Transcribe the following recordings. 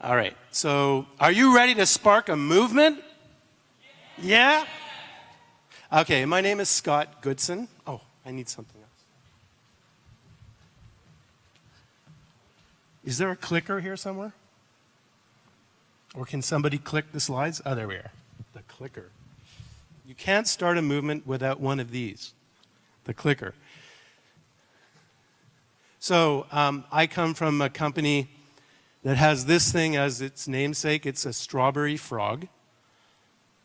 All right, so are you ready to spark a movement? Yeah? Okay, my name is Scott Goodson. Oh, I need something else. Is there a clicker here somewhere? Or can somebody click the slides? Oh, there we are. The clicker. You can't start a movement without one of these, the clicker. So I come from a company that has this thing as its namesake. It's a strawberry frog.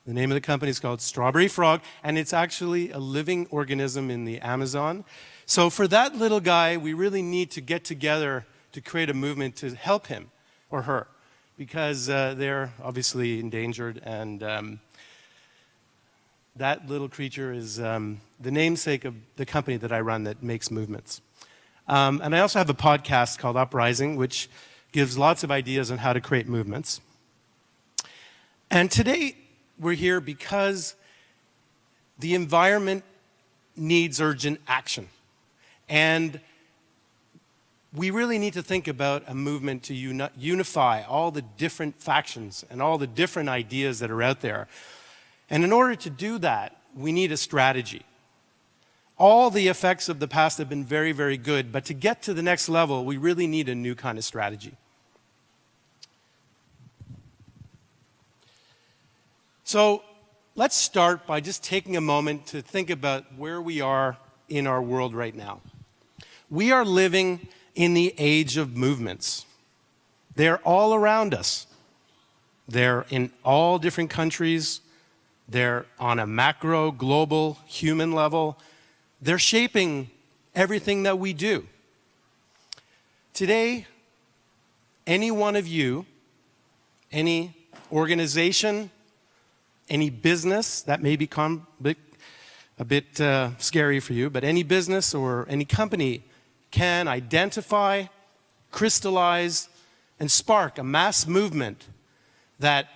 The name of the company is called Strawberry Frog, and it's actually a living organism in the Amazon. So for that little guy, we really need to get together to create a movement to help him or her, because they're obviously endangered, and that little creature is the namesake of the company that I run that makes movements. And I also have a podcast called Uprising, which gives lots of ideas on how to create movements. And today, we're here because the environment needs urgent action. And we really need to think about a movement to unify all the different factions and all the different ideas that are out there. And in order to do that, we need a strategy. All the effects of the past have been very, very good, but to get to the next level, we really need a new kind of strategy. So let's start by just taking a moment to think about where we are in our world right now. We are living in the age of movements. They're all around us. They're in all different countries. They're on a macro, global, human level. They're shaping everything that we do. Today, any one of you, any organization, any business, that may become a bit scary for you, but any business or any company can identify, crystallize, and spark a mass movement that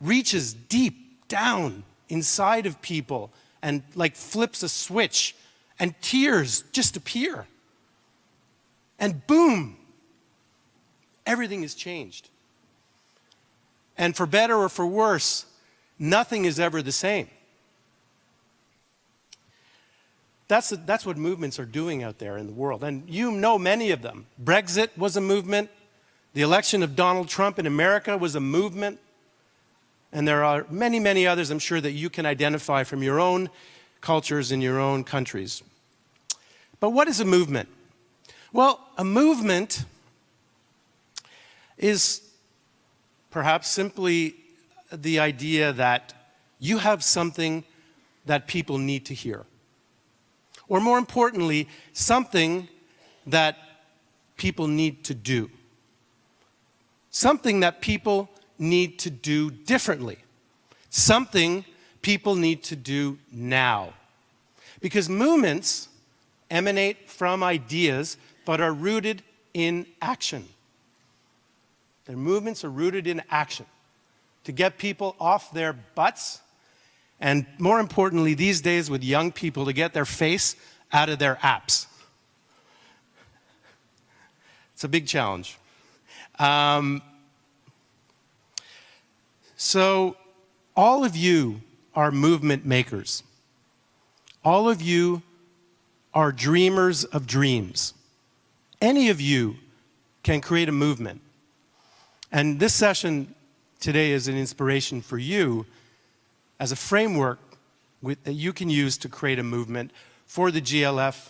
reaches deep down inside of people and like flips a switch, and tears just appear. And boom, everything is changed. And for better or for worse, nothing is ever the same. That's what movements are doing out there in the world. And you know many of them. Brexit was a movement. The election of Donald Trump in America was a movement. And there are many, many others, I'm sure, that you can identify from your own cultures in your own countries. But what is a movement? Well, a movement is perhaps simply the idea that you have something that people need to hear. Or more importantly, something that people need to do. Something that people need to do differently. Something people need to do now. Because movements emanate from ideas, but are rooted in action. Their movements are rooted in action to get people off their butts, and more importantly, these days with young people, to get their face out of their apps. It's a big challenge. So all of you are movement makers. All of you are dreamers of dreams. Any of you can create a movement. And this session today is an inspiration for you as a framework that you can use to create a movement for the GLF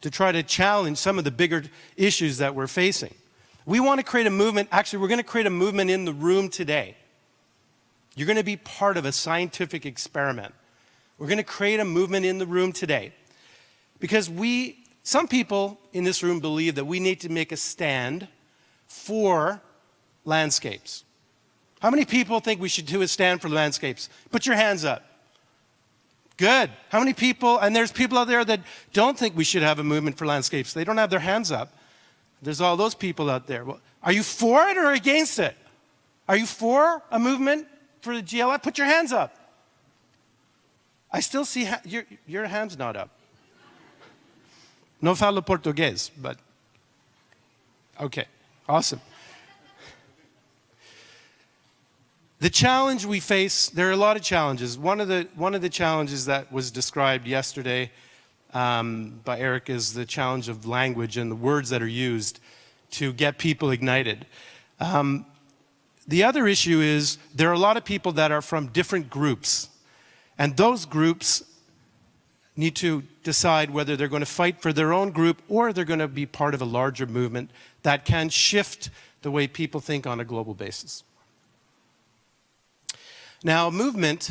to try to challenge some of the bigger issues that we're facing. We want to create a movement. Actually, we're going to create a movement in the room today. You're going to be part of a scientific experiment. We're going to create a movement in the room today. Because some people in this room believe that we need to make a stand for landscapes. How many people think we should do a stand for landscapes? Put your hands up. Good. How many people, and there's people out there that don't think we should have a movement for landscapes. They don't have their hands up. There's all those people out there. Well, are you for it or against it? Are you for a movement for the GLF? Put your hands up. I still see your hand's not up. No falo português, but okay, awesome. The challenge we face, there are a lot of challenges. One of the challenges that was described yesterday by Eric is the challenge of language and the words that are used to get people ignited. The other issue is there are a lot of people that are from different groups, and those groups need to decide whether they're going to fight for their own group or they're going to be part of a larger movement that can shift the way people think on a global basis. Now, movement,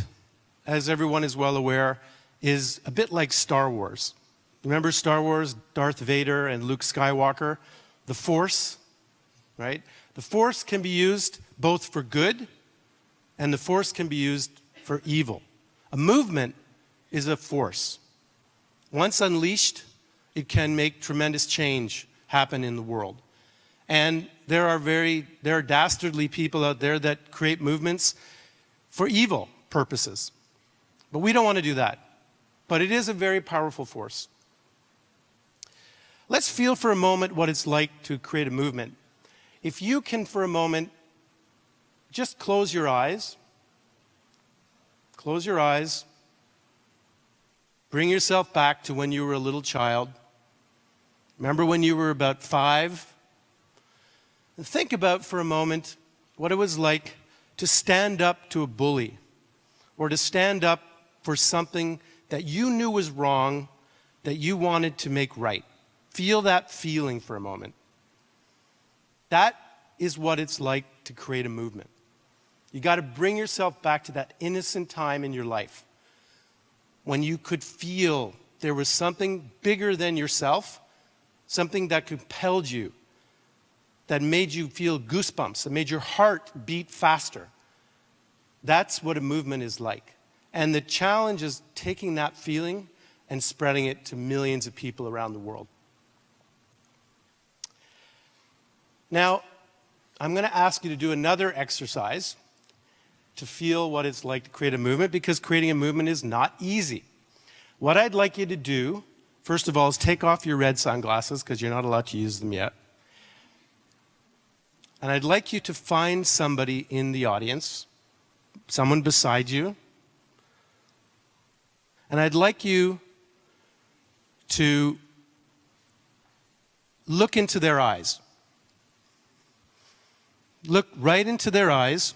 as everyone is well aware, is a bit like Star Wars. Remember Star Wars, Darth Vader and Luke Skywalker? The Force, right? The Force can be used both for good and the Force can be used for evil. A movement is a force. Once unleashed, it can make tremendous change happen in the world. And there are dastardly people out there that create movements for evil purposes. But we don't want to do that. But it is a very powerful force. Let's feel for a moment what it's like to create a movement. If you can, for a moment, just close your eyes. Close your eyes. Bring yourself back to when you were a little child. Remember when you were about 5? And think about for a moment what it was like to stand up to a bully or to stand up for something that you knew was wrong, that you wanted to make right. Feel that feeling for a moment. That is what it's like to create a movement. You got to bring yourself back to that innocent time in your life when you could feel there was something bigger than yourself, something that compelled you, that made you feel goosebumps, that made your heart beat faster. That's what a movement is like. And the challenge is taking that feeling and spreading it to millions of people around the world. Now, I'm going to ask you to do another exercise to feel what it's like to create a movement, because creating a movement is not easy. What I'd like you to do, first of all, is take off your red sunglasses, because you're not allowed to use them yet. And I'd like you to find somebody in the audience, someone beside you, and I'd like you to look into their eyes. Look right into their eyes.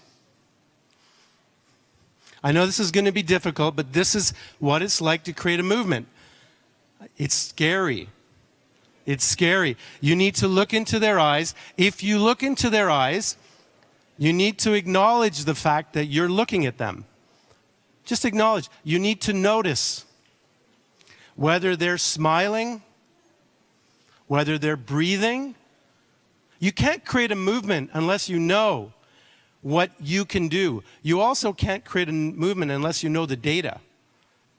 I know this is going to be difficult, but this is what it's like to create a movement. It's scary. It's scary. You need to look into their eyes. If you look into their eyes, you need to acknowledge the fact that you're looking at them. Just acknowledge. You need to notice whether they're smiling, whether they're breathing. You can't create a movement unless you know what you can do. You also can't create a movement unless you know the data.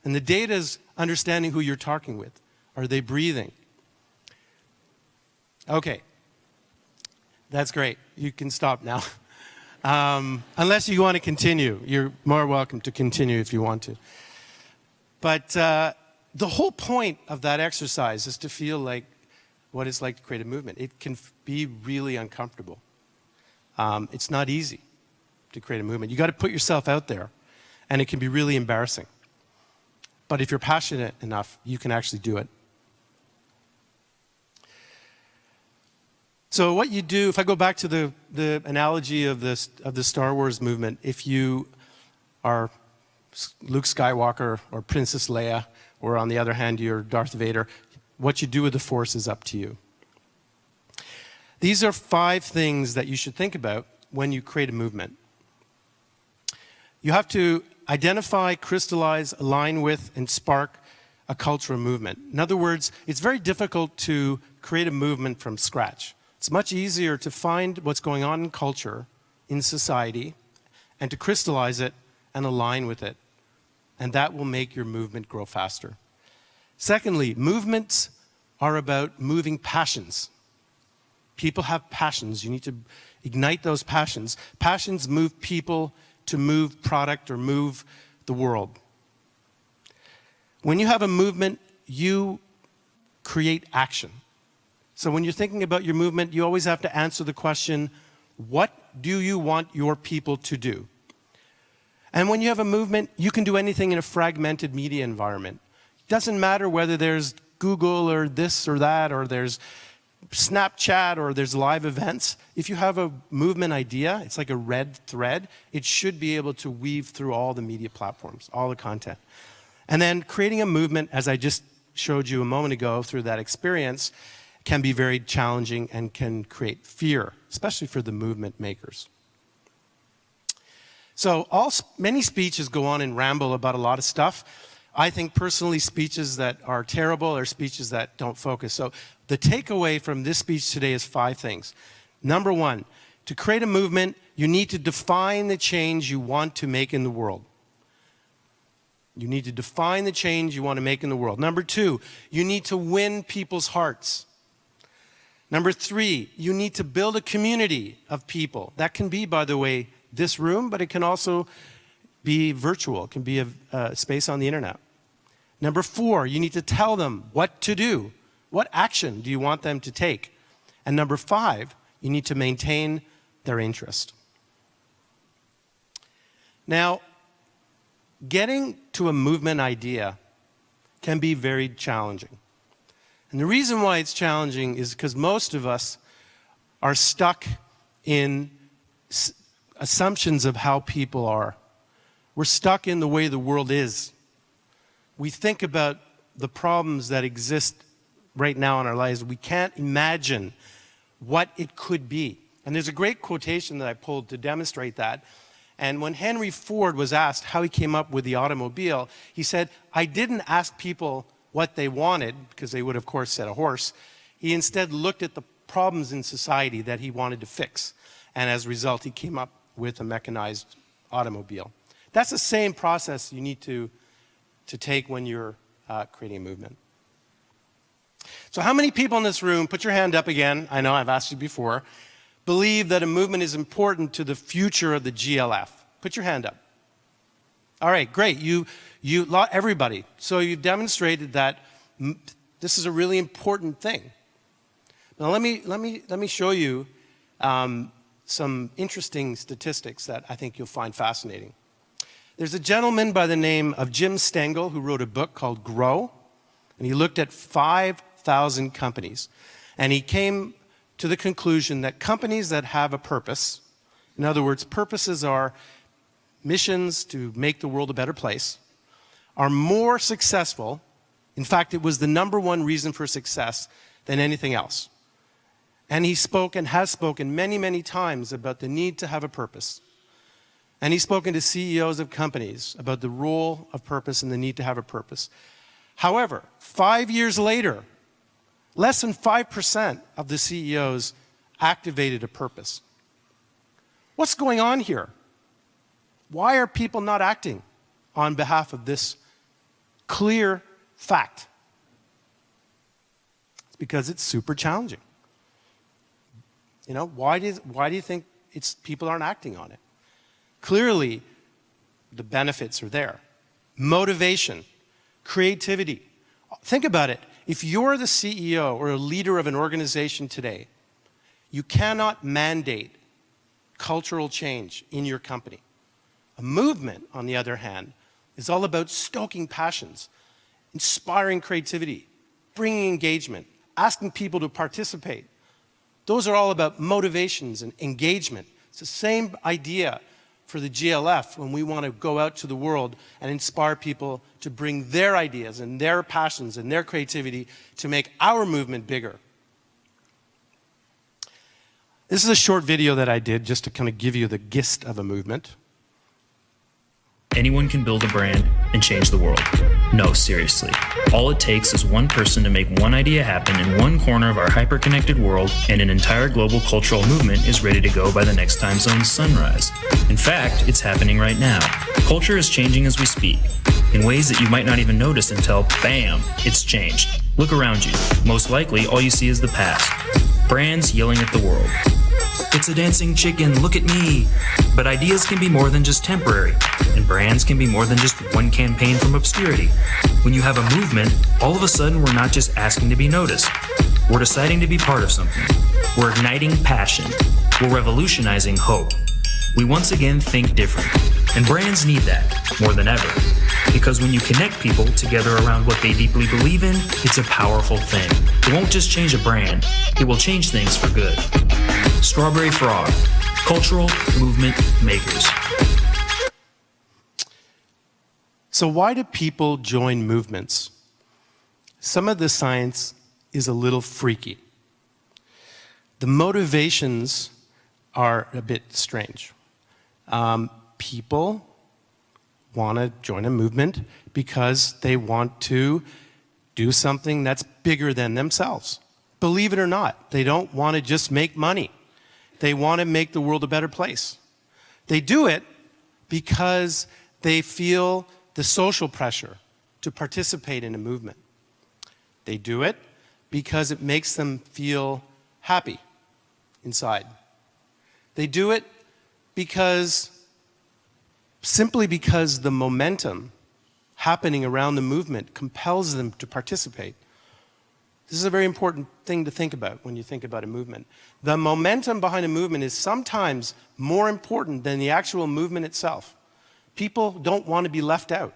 And the data is understanding who you're talking with. Are they breathing? Okay. That's great. You can stop now. Unless you want to continue. You're more welcome to continue if you want to. But the whole point of that exercise is to feel like what it's like to create a movement. It can be really uncomfortable. It's not easy to create a movement. You got to put yourself out there, and it can be really embarrassing. But if you're passionate enough, you can actually do it. So what you do, if I go back to the analogy of the Star Wars movement, if you are Luke Skywalker or Princess Leia, or on the other hand, you're Darth Vader, what you do with the Force is up to you. These are 5 things that you should think about when you create a movement. You have to identify, crystallize, align with, and spark a cultural movement. In other words, it's very difficult to create a movement from scratch. It's much easier to find what's going on in culture, in society, and to crystallize it and align with it. And that will make your movement grow faster. Secondly, movements are about moving passions. People have passions. You need to ignite those passions. Passions move people to move product or move the world. When you have a movement, you create action. So when you're thinking about your movement, you always have to answer the question, what do you want your people to do? And when you have a movement, you can do anything in a fragmented media environment. It doesn't matter whether there's Google or this or that, or there's Snapchat or there's live events. If you have a movement idea, it's like a red thread. It should be able to weave through all the media platforms, all the content. And then creating a movement, as I just showed you a moment ago through that experience, can be very challenging and can create fear, especially for the movement makers. So many speeches go on and ramble about a lot of stuff. I think personally speeches that are terrible are speeches that don't focus. So the takeaway from this speech today is 5 things. Number 1, to create a movement, you need to define the change you want to make in the world. You need to define the change you want to make in the world. Number 2, you need to win people's hearts. Number 3, you need to build a community of people. That can be, by the way, this room, but it can also be virtual. It can be a space on the internet. Number 4, you need to tell them what to do. What action do you want them to take? And number 5, you need to maintain their interest. Now, getting to a movement idea can be very challenging. And the reason why it's challenging is because most of us are stuck in assumptions of how people are. We're stuck in the way the world is. We think about the problems that exist right now in our lives. We can't imagine what it could be. And there's a great quotation that I pulled to demonstrate that. And when Henry Ford was asked how he came up with the automobile, he said, "I didn't ask people what they wanted," because they would, of course, said a horse. He instead looked at the problems in society that he wanted to fix. And as a result, he came up with a mechanized automobile. That's the same process you need to take when you're creating a movement. So how many people in this room, put your hand up again, I know I've asked you before, believe that a movement is important to the future of the GLF? Put your hand up. All right, great. Everybody. So you've demonstrated that this is a really important thing. Now let me show you some interesting statistics that I think you'll find fascinating. There's a gentleman by the name of Jim Stengel who wrote a book called Grow, and he looked at 5,000 companies. And he came to the conclusion that companies that have a purpose, in other words, purposes are missions to make the world a better place, are more successful. In fact, it was the #1 reason for success than anything else. And he spoke and has spoken many, many times about the need to have a purpose. And he's spoken to CEOs of companies about the role of purpose and the need to have a purpose. However, 5 years later, less than 5% of the CEOs activated a purpose. What's going on here? Why are people not acting on behalf of this clear fact? It's because it's super challenging. You know, why do you think people aren't acting on it? Clearly, the benefits are there. Motivation, creativity. Think about it. If you're the CEO or a leader of an organization today, you cannot mandate cultural change in your company. A movement, on the other hand, is all about stoking passions, inspiring creativity, bringing engagement, asking people to participate. Those are all about motivations and engagement. It's the same idea for the GLF when we want to go out to the world and inspire people to bring their ideas and their passions and their creativity to make our movement bigger. This is a short video that I did just to kind of give you the gist of a movement. Anyone can build a brand and change the world. No, seriously. All it takes is one person to make one idea happen in one corner of our hyper-connected world, and an entire global cultural movement is ready to go by the next time zone's sunrise. In fact, it's happening right now. Culture is changing as we speak, in ways that you might not even notice until, bam, it's changed. Look around you. Most likely, all you see is the past. Brands yelling at the world. It's a dancing chicken, look at me. But ideas can be more than just temporary, and brands can be more than just one campaign from obscurity. When you have a movement, all of a sudden we're not just asking to be noticed. We're deciding to be part of something. We're igniting passion. We're revolutionizing hope. We once again think different, and brands need that more than ever. Because when you connect people together around what they deeply believe in, it's a powerful thing. It won't just change a brand, it will change things for good. Strawberry Frog, cultural movement makers. So why do people join movements? Some of the science is a little freaky. The motivations are a bit strange. People want to join a movement because they want to do something that's bigger than themselves. Believe it or not, they don't want to just make money. They want to make the world a better place. They do it because they feel the social pressure to participate in a movement. They do it because it makes them feel happy inside. They do it simply because the momentum happening around the movement compels them to participate. This is a very important thing to think about when you think about a movement. The momentum behind a movement is sometimes more important than the actual movement itself. People don't want to be left out.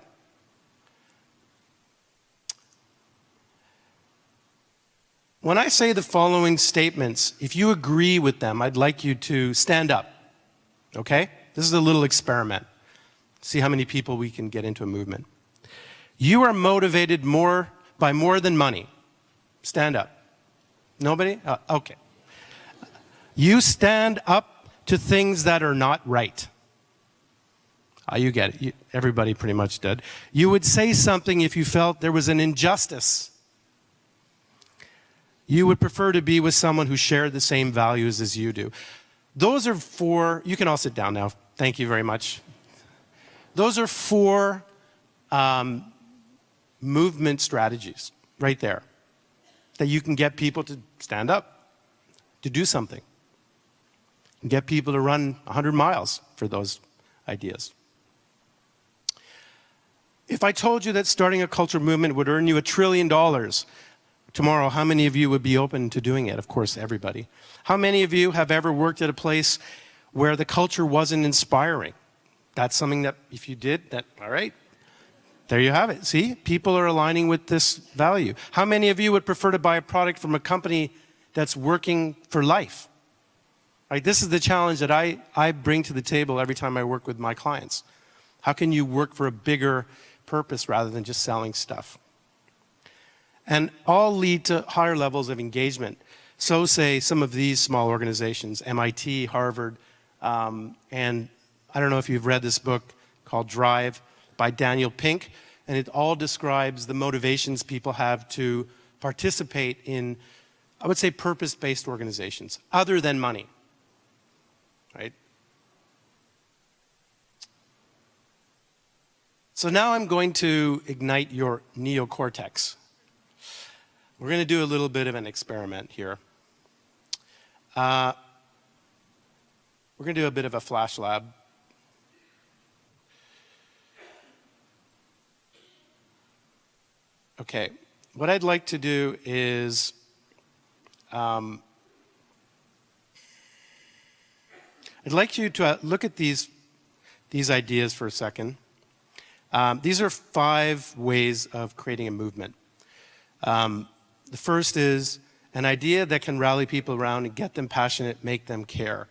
When I say the following statements, if you agree with them, I'd like you to stand up, okay? This is a little experiment. See how many people we can get into a movement. You are motivated by more than money. Stand up. Nobody? Okay. You stand up to things that are not right. You get it. Everybody pretty much did. You would say something if you felt there was an injustice. You would prefer to be with someone who shared the same values as you do. Those are four, you can all sit down now. Thank you very much. Those are four movement strategies right there that you can get people to stand up, to do something, and get people to run 100 miles for those ideas. If I told you that starting a cultural movement would earn you $1 trillion tomorrow, how many of you would be open to doing it? Of course, everybody. How many of you have ever worked at a place where the culture wasn't inspiring? That's something that if you did, all right, there you have it. See, people are aligning with this value. How many of you would prefer to buy a product from a company that's working for life? Right, this is the challenge that I bring to the table every time I work with my clients. How can you work for a bigger purpose rather than just selling stuff? And all lead to higher levels of engagement. So say some of these small organizations, MIT, Harvard, and I don't know if you've read this book called Drive by Daniel Pink, and it all describes the motivations people have to participate in, I would say, purpose-based organizations, other than money, right? So now I'm going to ignite your neocortex. We're going to do a little bit of an experiment here. We're going to do a bit of a flash lab. Okay, what I'd like to do is I'd like you to look at these ideas for a second. These are 5 ways of creating a movement. The first is an idea that can rally people around and get them passionate, make them care.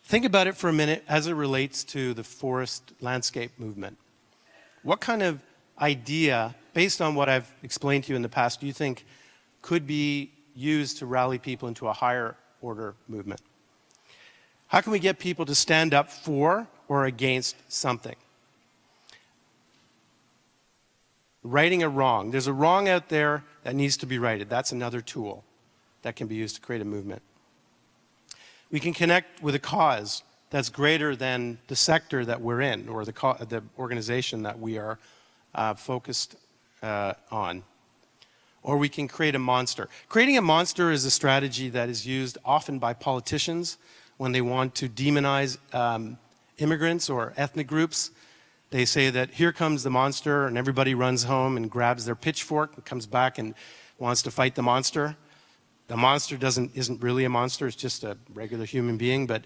Think about it for a minute as it relates to the forest landscape movement. What kind of idea, based on what I've explained to you in the past, do you think could be used to rally people into a higher order movement? How can we get people to stand up for or against something? Righting a wrong. There's a wrong out there that needs to be righted. That's another tool that can be used to create a movement. We can connect with a cause that's greater than the sector that we're in or the organization that we are focused on. Or we can create a monster. Creating a monster is a strategy that is used often by politicians when they want to demonize immigrants or ethnic groups. They say that here comes the monster, and everybody runs home and grabs their pitchfork and comes back and wants to fight the monster. The monster isn't really a monster, it's just a regular human being, but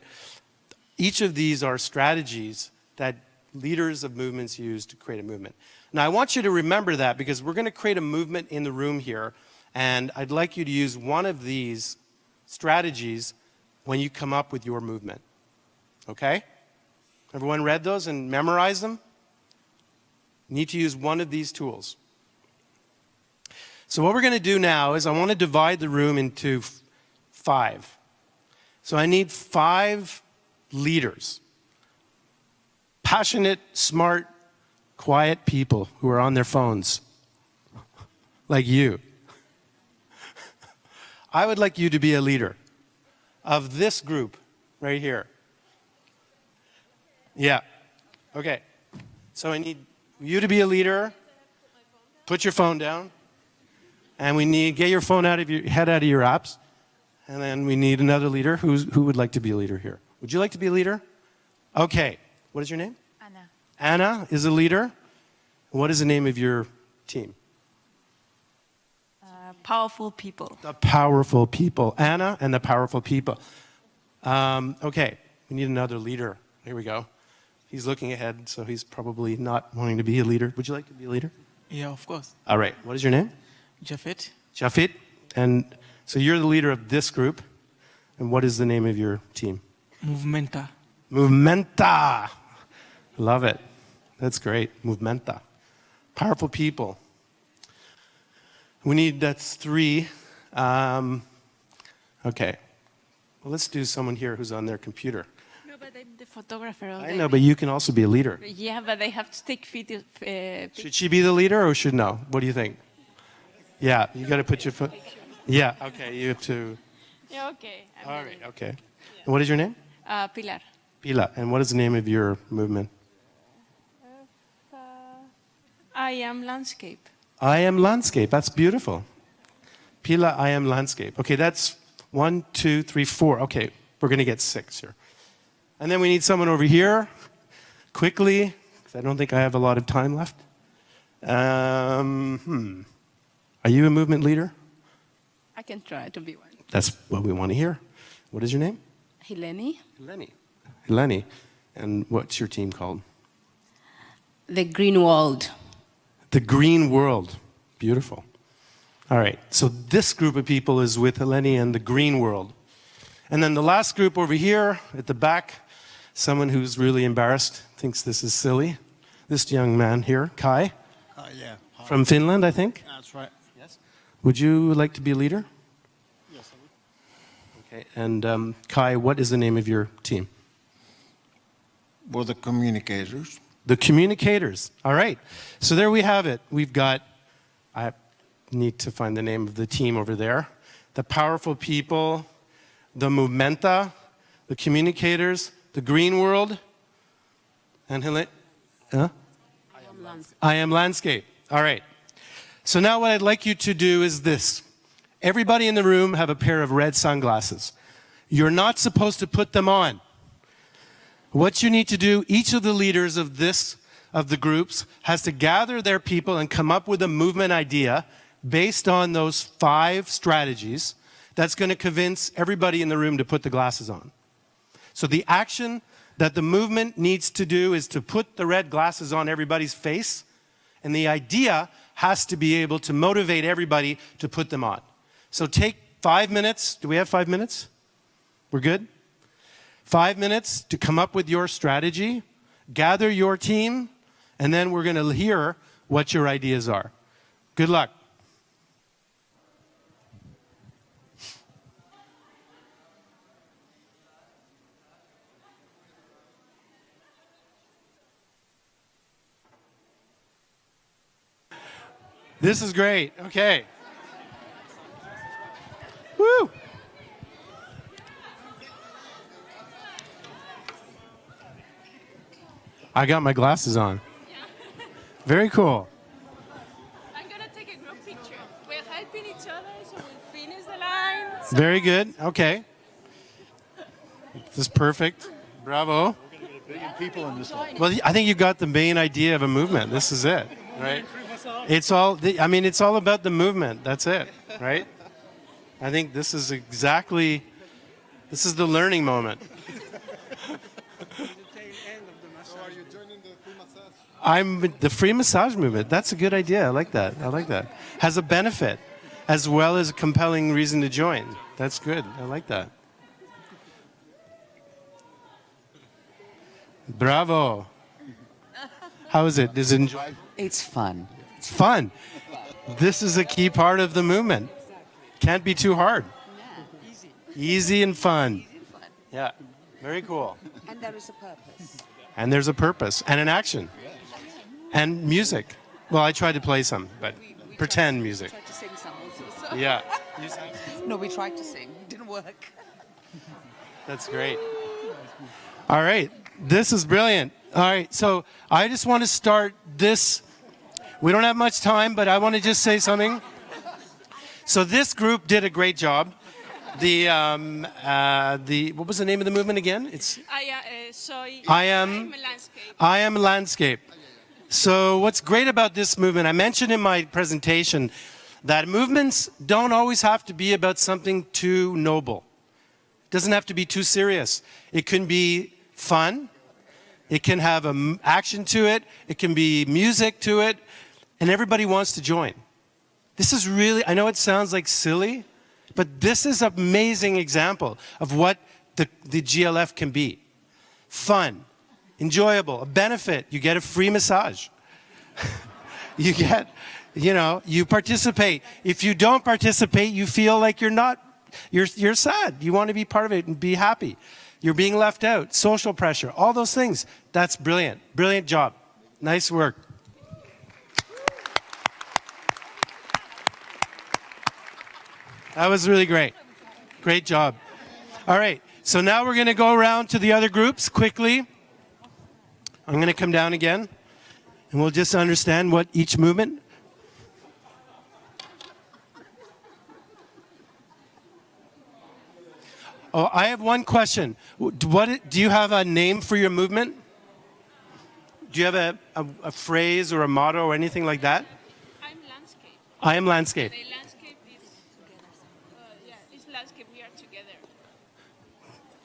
Each of these are strategies that leaders of movements use to create a movement. Now, I want you to remember that because we're going to create a movement in the room here, and I'd like you to use one of these strategies when you come up with your movement. Okay? Everyone read those and memorized them? You need to use one of these tools. So what we're going to do now is I want to divide the room into 5. So I need 5 leaders. Passionate, smart, quiet people who are on their phones. Like you. I would like you to be a leader of this group right here. Yeah. Okay. So I need you to be a leader. Put your phone down. And we need, get your phone out of your head out of your apps. And then we need another leader. Who would like to be a leader here? Would you like to be a leader? Okay. What is your name? Anna. Anna is a leader. What is the name of your team? Powerful people. The powerful people. Anna and the powerful people. Okay. We need another leader. Here we go. He's looking ahead, so he's probably not wanting to be a leader. Would you like to be a leader? Yeah, of course. All right. What is your name? Jafet. Jafit. And so you're the leader of this group. And what is the name of your team? Movementa. Movementa. Love it. That's great. Movementa. Powerful people. We need, that's 3. Okay. Well, let's do someone here who's on their computer. No, but I'm the photographer. I know, but you can also be a leader. Yeah, but they have to take video. Should she be the leader or should no? What do you think? Yeah, you got to put your foot. Yeah, okay, you have to. Yeah, okay. All right, okay. And what is your name? Pilar. Pila. And what is the name of your movement? I am landscape. I am landscape. That's beautiful. Pila, I am landscape. Okay, that's 1, 2, 3, 4. Okay, we're going to get 6 here. And then we need someone over here, quickly, because I don't think I have a lot of time left. Are you a movement leader? I can try to be one. That's what we want to hear. What is your name? Hileni. Eleni. Eleni. And what's your team called? The Green World. The Green World. Beautiful. All right, so this group of people is with Eleni and the Green World. And then the last group over here at the back, someone who's really embarrassed, thinks this is silly. This young man here, Kai. Yeah. Hi. From Finland, I think. That's right. Yes. Would you like to be a leader? Yes, I would. Okay, and Kai, what is the name of your team? We're the communicators. The communicators. All right. So there we have it. We've got, I need to find the name of the team over there. The powerful people, the movementa, the communicators, the green world, and I am landscape. All right. So now what I'd like you to do is this. Everybody in the room have a pair of red sunglasses. You're not supposed to put them on. What you need to do, each of the leaders of the groups has to gather their people and come up with a movement idea based on those 5 strategies that's going to convince everybody in the room to put the glasses on. So the action that the movement needs to do is to put the red glasses on everybody's face, and the idea has to be able to motivate everybody to put them on. So take 5 minutes. Do we have 5 minutes? We're good? 5 minutes to come up with your strategy, gather your team, and then we're going to hear what your ideas are. Good luck. This is great. Okay. Woo! I got my glasses on. Very cool. I'm going to take a group picture. We're helping each other, so we'll finish the lines. Very good. Okay. This is perfect. Bravo. People in this one. Well, I think you got the main idea of a movement. This is it, right? It's all, it's all about the movement. That's it, right? I think this is the learning moment. I'm with the free massage movement. That's a good idea. I like that. I like that. Has a benefit as well as a compelling reason to join. That's good. I like that. Bravo. How is it? Is it enjoyable? It's fun. It's fun. This is a key part of the movement. Can't be too hard. Easy and fun. Yeah. Very cool. And there is a purpose. And there's a purpose and an action. And music. Well, I tried to play some, but pretend music. Tried to sing some also. Yeah. No, we tried to sing. It didn't work. That's great. All right. This is brilliant. All right. So I just want to start this. We don't have much time, but I want to just say something. So this group did a great job. What was the name of the movement again? It's I am landscape. I am landscape. So what's great about this movement, I mentioned in my presentation that movements don't always have to be about something too noble. It doesn't have to be too serious. It can be fun. It can have an action to it. It can be music to it. And everybody wants to join. This is really, I know it sounds like silly, but this is an amazing example of what the GLF can be. Fun, enjoyable, a benefit. You get a free massage. You get, you participate. If you don't participate, you feel like you're sad. You want to be part of it and be happy. You're being left out, social pressure, all those things. That's brilliant. Brilliant job. Nice work. That was really great. Great job. All right, so now we're going to go around to the other groups quickly. I'm going to come down again, and we'll just understand what each movement. Oh, I have one question. Do you have a name for your movement? Do you have a phrase or a motto or anything like that? I'm landscape. I am landscape. The landscape is it's landscape. We are together.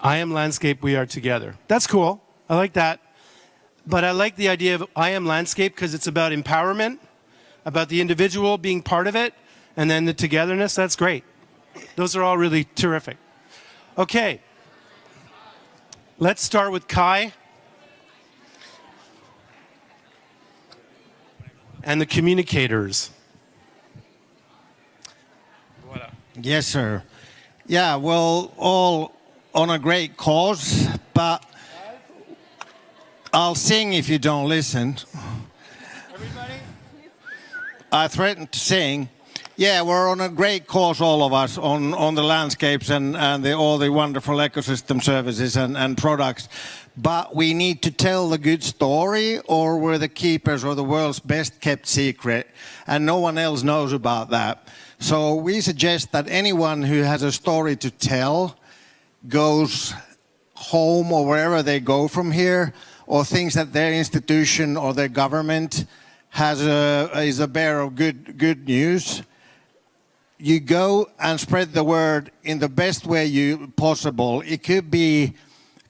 I am landscape, we are together. That's cool. I like that. But I like the idea of I am landscape because it's about empowerment, about the individual being part of it, and then the togetherness. That's great. Those are all really terrific. Okay. Let's start with Kai and the communicators. Yes, sir. Yeah, well, all on a great cause, but I'll sing if you don't listen. Everybody? I threatened to sing. Yeah, we're on a great cause, all of us, on the landscapes and all the wonderful ecosystem services and products. But we need to tell the good story, or we're the keepers of the world's best kept secret, and no one else knows about that. So we suggest that anyone who has a story to tell goes home or wherever they go from here, or thinks that their institution or their government is a bearer of good news. You go and spread the word in the best way possible. It could be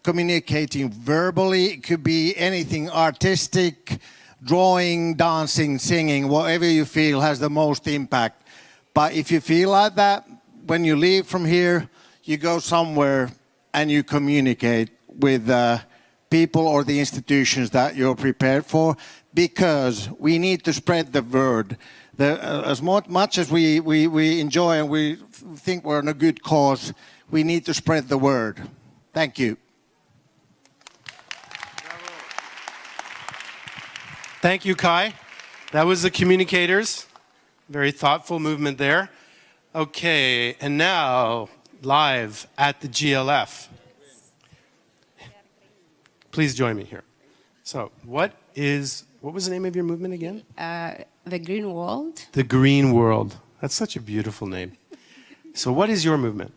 communicating verbally, it could be anything artistic, drawing, dancing, singing, whatever you feel has the most impact. But if you feel like that, when you leave from here, you go somewhere and you communicate with people or the institutions that you're prepared for, because we need to spread the word. As much as we enjoy and we think we're in a good cause, we need to spread the word. Thank you. Thank you, Kai. That was the communicators. Very thoughtful movement there. Okay, and now live at the GLF. Please join me here. So, what was the name of your movement again? The Green World. The Green World. That's such a beautiful name. So what is your movement?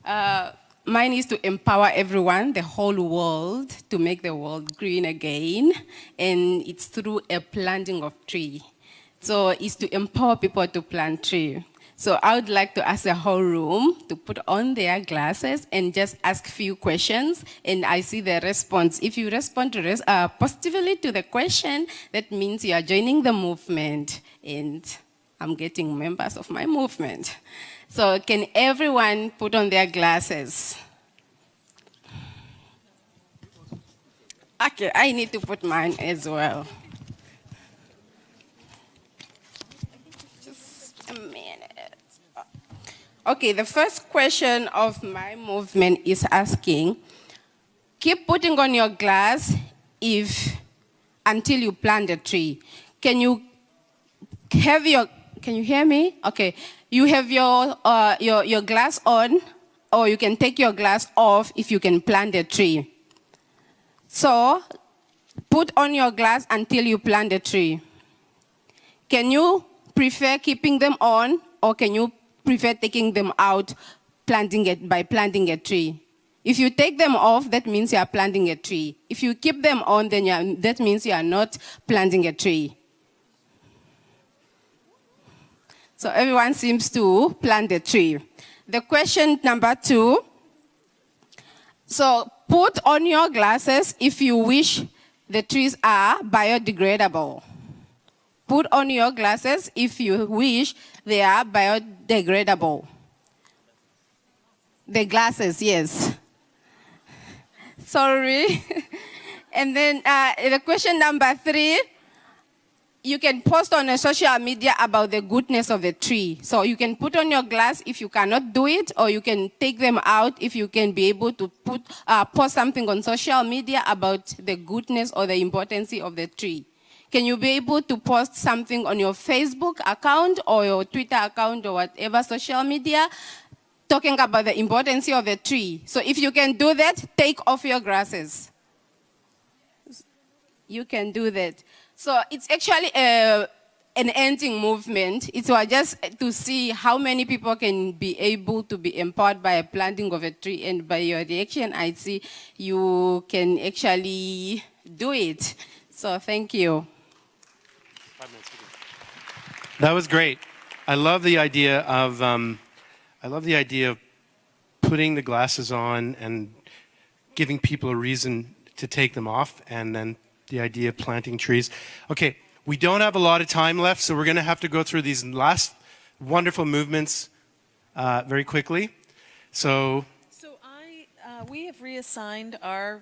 Mine is to empower everyone, the whole world, to make the world green again. And it's through a planting of tree. So it's to empower people to plant tree. So I would like to ask the whole room to put on their glasses and just ask few questions, and I see the response. If you respond positively to the question, that means you are joining the movement, and I'm getting members of my movement. So can everyone put on their glasses? Okay, I need to put mine as well. Just a minute. Okay, the first question of my movement is asking, keep putting on your glass until you plant a tree. Can you hear me? Okay, you have your glass on, or you can take your glass off if you can plant a tree. So, put on your glass until you plant a tree. Can you prefer keeping them on, or can you prefer taking them out by planting a tree? If you take them off, that means you are planting a tree. If you keep them on, then that means you are not planting a tree. So everyone seems to plant a tree. The question number 2. So put on your glasses if you wish the trees are biodegradable. Put on your glasses if you wish they are biodegradable. The glasses, yes. Sorry. And then the question number 3, you can post on a social media about the goodness of the tree. So you can put on your glass if you cannot do it, or you can take them out if you can be able to post something on social media about the goodness or the importance of the tree. Can you be able to post something on your Facebook account or your Twitter account or whatever social media talking about the importance of the tree? So if you can do that, take off your glasses. You can do that. So it's actually an ending movement. It was just to see how many people can be able to be empowered by a planting of a tree, and by your reaction, I see you can actually do it. So thank you. That was great. I love the idea of putting the glasses on and giving people a reason to take them off, and then the idea of planting trees. Okay, we don't have a lot of time left, so we're going to have to go through these last wonderful movements very quickly. So we have reassigned our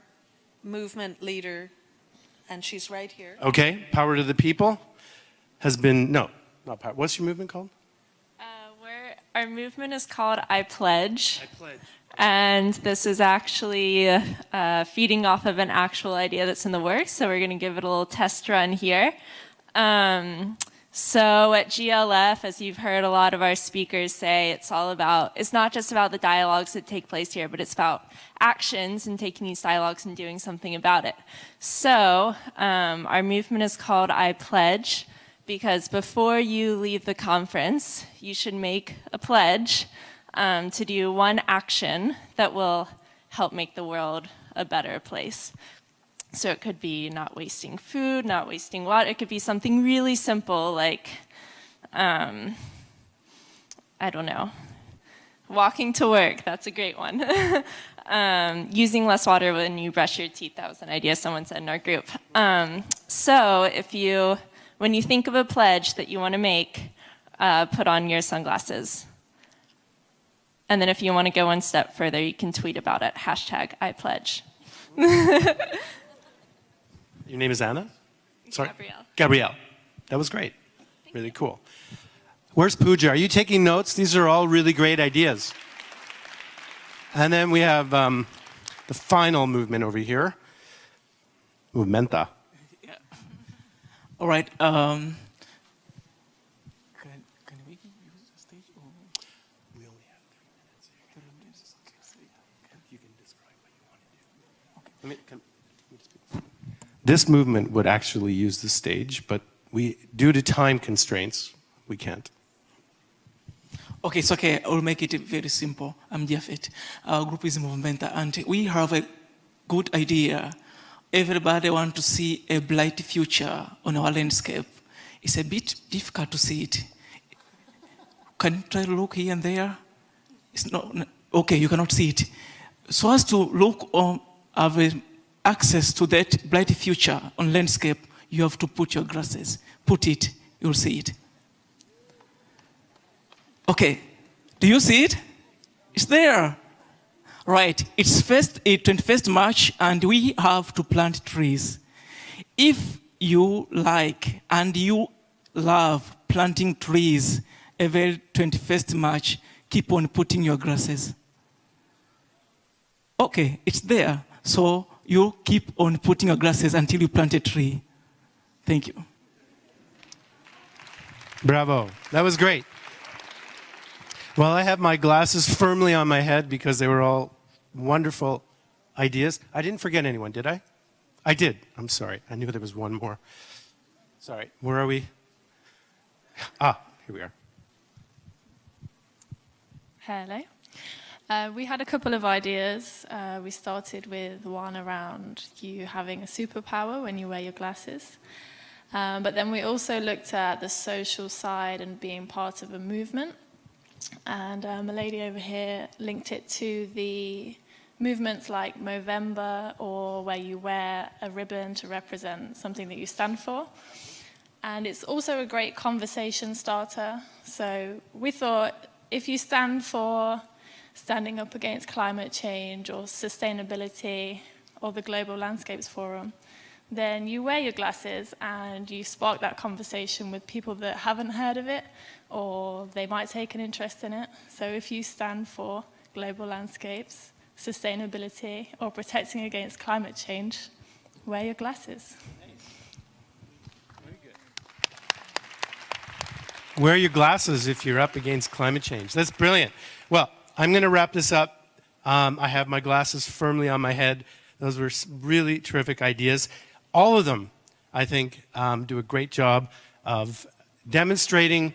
movement leader, and she's right here. okay, Power to the People has been, no, not Power. What's your movement called? Our movement is called I Pledge. I Pledge. And this is actually feeding off of an actual idea that's in the works. So we're going to give it a little test run here. So at GLF, as you've heard a lot of our speakers say, it's not just about the dialogues that take place here, but it's about actions and taking these dialogues and doing something about it. So our movement is called I Pledge, because before you leave the conference, you should make a pledge to do one action that will help make the world a better place. So it could be not wasting food, not wasting water. It could be something really simple like, I don't know, walking to work. That's a great one. Using less water when you brush your teeth. That was an idea someone said in our group. So when you think of a pledge that you want to make, put on your sunglasses. And then if you want to go one step further, you can tweet about it. #IPledge. Your name is Anna? Sorry? Gabrielle. Gabrielle. That was great. Really cool. Where's Pooja? Are you taking notes? These are all really great ideas. And then we have the final movement over here. Movementa. Yeah. All right. Can we use the stage? Or? We only have 3 minutes. You can describe what you want to do. Okay. This movement would actually use the stage, but due to time constraints, we can't. Okay, it's okay. I'll make it very simple. I'm Jafet. Our group is Movementa, and we have a good idea. Everybody wants to see a bright future on our landscape. It's a bit difficult to see it. Can you try to look here and there? It's not, okay, you cannot see it. So as to look on, have access to that bright future on landscape, you have to put your glasses. Put it, you'll see it. Okay, do you see it? It's there. Right, it's 21st March and we have to plant trees. If you like and you love planting trees every 21st March, keep on putting your grasses. Okay, it's there. So you keep on putting your grasses until you plant a tree. Thank you. Bravo. That was great. Well, I have my glasses firmly on my head because they were all wonderful ideas. I didn't forget anyone, did I? I did. I'm sorry. I knew there was one more. Sorry. Where are we? Ah, here we are. Hello. We had a couple of ideas. We started with one around you having a superpower when you wear your glasses. But then we also looked at the social side and being part of a movement. And a lady over here linked it to the movements like Movember, or where you wear a ribbon to represent something that you stand for. And it's also a great conversation starter. So we thought if you stand for standing up against climate change or sustainability or the Global Landscapes Forum, then you wear your glasses and you spark that conversation with people that haven't heard of it, or they might take an interest in it. So if you stand for global landscapes, sustainability, or protecting against climate change, wear your glasses. Wear your glasses if you're up against climate change. That's brilliant. Well, I'm going to wrap this up. I have my glasses firmly on my head. Those were really terrific ideas. All of them, I think, do a great job of demonstrating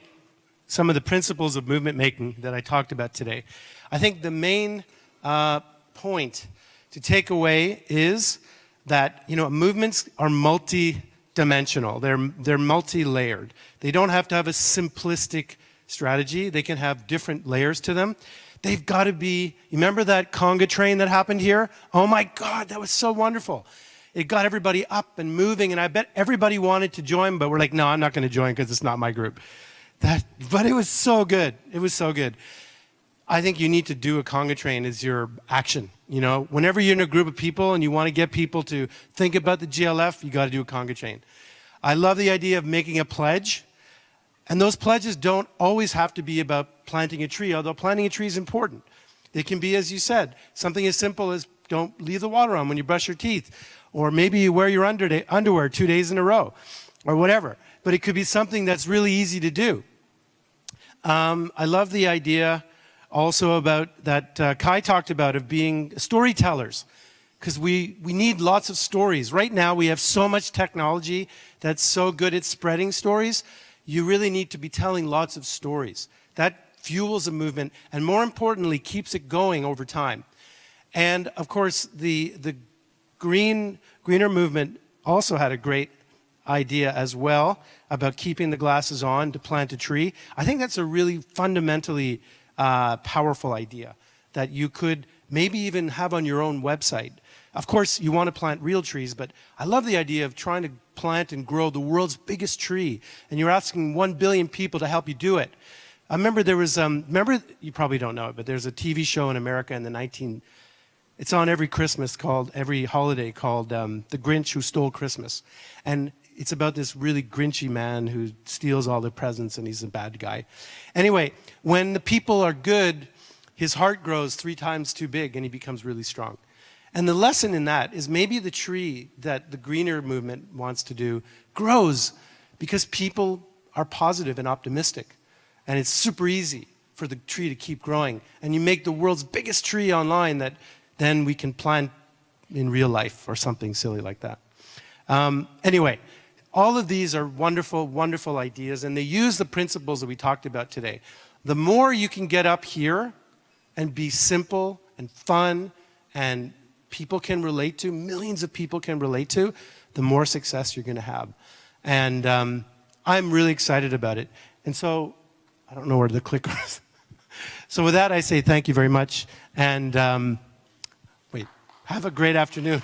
some of the principles of movement making that I talked about today. I think the main point to take away is that movements are multi-dimensional. They're multi-layered. They don't have to have a simplistic strategy. They can have different layers to them. They've got to be, you remember that conga train that happened here? Oh my God, that was so wonderful. It got everybody up and moving, and I bet everybody wanted to join, but we're like, no, I'm not going to join because it's not my group. But it was so good. It was so good. I think you need to do a conga train as your action. Whenever you're in a group of people and you want to get people to think about the GLF, you got to do a conga train. I love the idea of making a pledge. And those pledges don't always have to be about planting a tree, although planting a tree is important. It can be, as you said, something as simple as don't leave the water on when you brush your teeth. Or maybe you wear your underwear 2 days in a row, or whatever. But it could be something that's really easy to do. I love the idea also about that Kai talked about of being storytellers, because we need lots of stories. Right now we have so much technology that's so good at spreading stories. You really need to be telling lots of stories. That fuels a movement, and more importantly, keeps it going over time. And of course, the greener movement also had a great idea as well about keeping the glasses on to plant a tree. I think that's a really fundamentally powerful idea that you could maybe even have on your own website. Of course, you want to plant real trees, but I love the idea of trying to plant and grow the world's biggest tree, and you're asking 1 billion people to help you do it. I remember there was, you probably don't know it, but there's a TV show in America in the it's on every Christmas every holiday called The Grinch Who Stole Christmas. And it's about this really grinchy man who steals all the presents and he's a bad guy. Anyway, when the people are good, his heart grows 3 times too big and he becomes really strong. And the lesson in that is maybe the tree that the greener movement wants to do grows because people are positive and optimistic. And it's super easy for the tree to keep growing. And you make the world's biggest tree online that then we can plant in real life or something silly like that. Anyway, all of these are wonderful, wonderful ideas, and they use the principles that we talked about today. The more you can get up here and be simple and fun and people can relate to, millions of people can relate to, the more success you're going to have. And I'm really excited about it. And so I don't know where the clicker is. So with that, I say thank you very much. And wait, have a great afternoon.